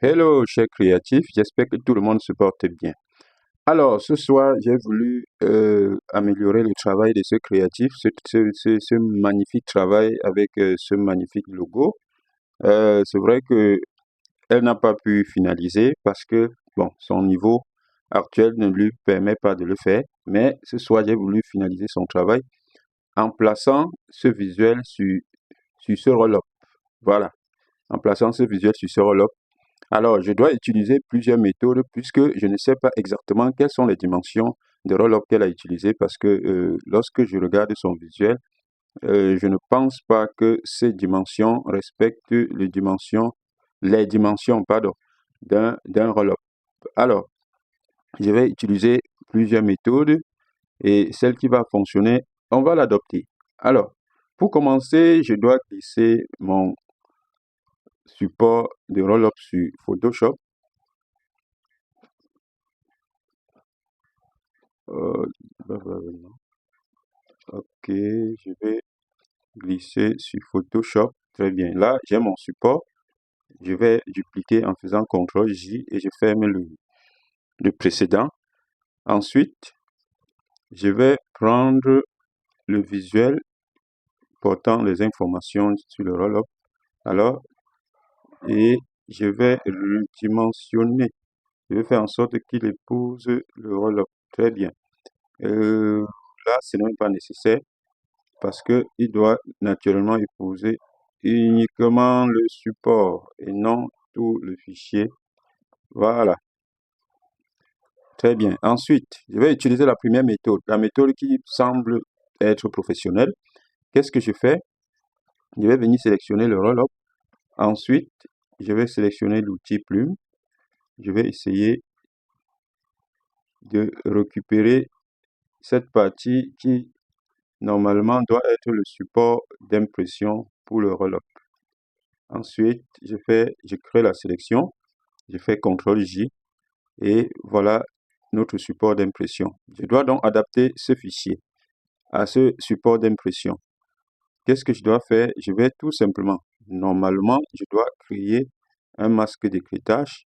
Hello, chers créatifs, j'espère que tout le monde se porte bien. Alors, ce soir, j'ai voulu améliorer le travail de ce créatif, ce magnifique travail avec ce magnifique logo. C'est vrai que elle n'a pas pu finaliser parce que, bon, son niveau actuel ne lui permet pas de le faire, mais ce soir, j'ai voulu finaliser son travail en plaçant ce visuel sur ce roll-up. Voilà, en plaçant ce visuel sur ce roll-up. Alors, je dois utiliser plusieurs méthodes puisque je ne sais pas exactement quelles sont les dimensions de roll-up qu'elle a utilisées parce que lorsque je regarde son visuel, je ne pense pas que ces dimensions respectent les dimensions, pardon, d'un roll-up. Alors, je vais utiliser plusieurs méthodes et celle qui va fonctionner, on va l'adopter. Alors, pour commencer, je dois glisser mon support de roll-up sur Photoshop. Euh, Ok, je vais glisser sur Photoshop. Très bien. Là, j'ai mon support. Je vais dupliquer en faisant CTRL-J et je ferme le précédent. Ensuite, je vais prendre le visuel portant les informations sur le roll-up. Alors, et je vais le dimensionner. Je vais faire en sorte qu'il épouse le roll-up. Très bien. Euh, Là, ce n'est même pas nécessaire parce qu'il doit naturellement épouser uniquement le support et non tout le fichier. Voilà, très bien. Ensuite, je vais utiliser la première méthode, la méthode qui semble être professionnelle. Qu'est-ce que je fais? Je vais venir sélectionner le roll-up. Ensuite, je vais sélectionner l'outil plume. Je vais essayer de récupérer cette partie qui normalement doit être le support d'impression pour le roll-up. Ensuite, je crée la sélection, je fais CTRL-J et voilà notre support d'impression. Je dois donc adapter ce fichier à ce support d'impression. Qu'est-ce que je dois faire? Je vais tout simplement, normalement, je dois créer un masque d'écritage,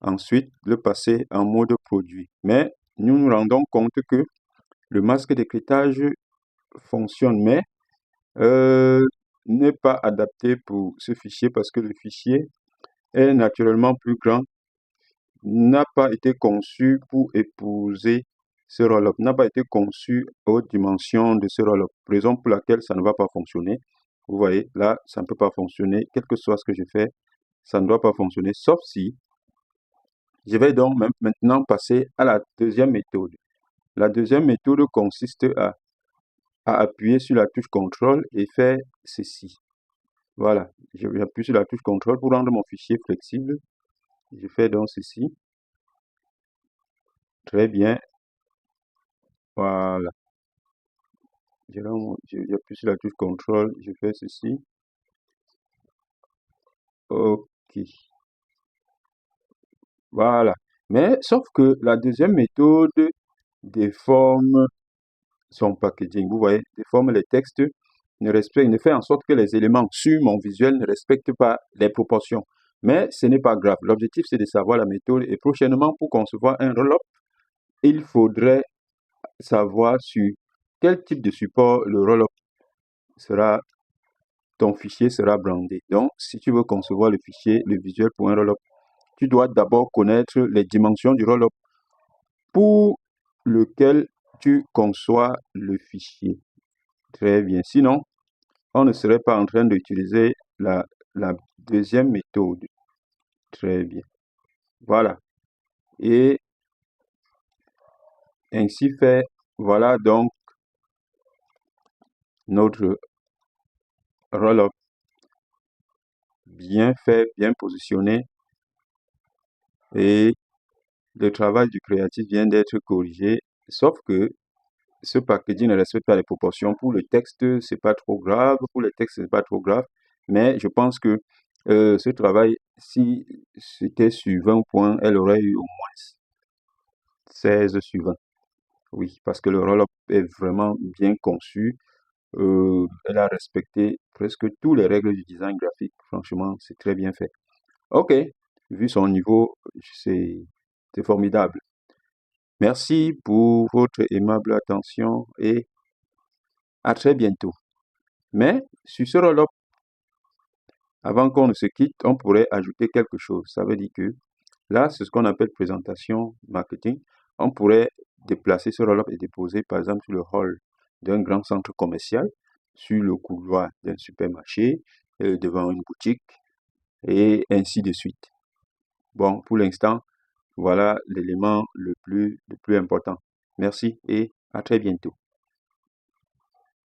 ensuite le passer en mode produit. Mais nous nous rendons compte que le masque d'écritage fonctionne, mais euh, n'est pas adapté pour ce fichier parce que le fichier est naturellement plus grand, n'a pas été conçu pour épouser ce roll-up, n'a pas été conçu aux dimensions de ce roll-up, raison pour laquelle ça ne va pas fonctionner. Vous voyez, là, ça ne peut pas fonctionner, quel que soit ce que je fais, ça ne doit pas fonctionner, sauf si je vais donc maintenant passer à la deuxième méthode. La deuxième méthode consiste à appuyer sur la touche CTRL et faire ceci. Voilà, j'appuie sur la touche CTRL pour rendre mon fichier flexible. Je fais donc ceci. Très bien. Voilà. J'appuie sur la touche CTRL, je fais ceci. OK. Voilà. Mais sauf que la deuxième méthode déforme son packaging. Vous voyez, déforme les textes, ne fait en sorte que les éléments sur mon visuel ne respectent pas les proportions. Mais ce n'est pas grave. L'objectif, c'est de savoir la méthode. Et prochainement, pour concevoir un roll-up, il faudrait savoir sur quel type de support le roll-up sera, ton fichier sera brandé. Donc, si tu veux concevoir le fichier, le visuel pour un roll-up, tu dois d'abord connaître les dimensions du roll-up pour lequel tu conçois le fichier. Très bien. Sinon, on ne serait pas en train d'utiliser la deuxième méthode. Très bien. Voilà. Et ainsi fait, voilà donc notre roll-up bien fait, bien positionné et le travail du créatif vient d'être corrigé, sauf que ce packaging ne respecte pas les proportions. Pour le texte, c'est pas trop grave. Pour le texte, c'est pas trop grave. Mais je pense que ce travail, si c'était sur 20 points, elle aurait eu au moins 16 sur 20. Oui, parce que le roll-up est vraiment bien conçu. Elle a respecté presque toutes les règles du design graphique. Franchement, c'est très bien fait. OK. vu son niveau, c'est formidable. Merci pour votre aimable attention et à très bientôt. Mais sur ce roll-up, avant qu'on ne se quitte, on pourrait ajouter quelque chose. Ça veut dire que là, c'est ce qu'on appelle présentation marketing. On pourrait déplacer ce roll-up et déposer, par exemple, sur le hall d'un grand centre commercial, sur le couloir d'un supermarché, devant une boutique, et ainsi de suite. Bon, pour l'instant, voilà l'élément le plus important. Merci et à très bientôt.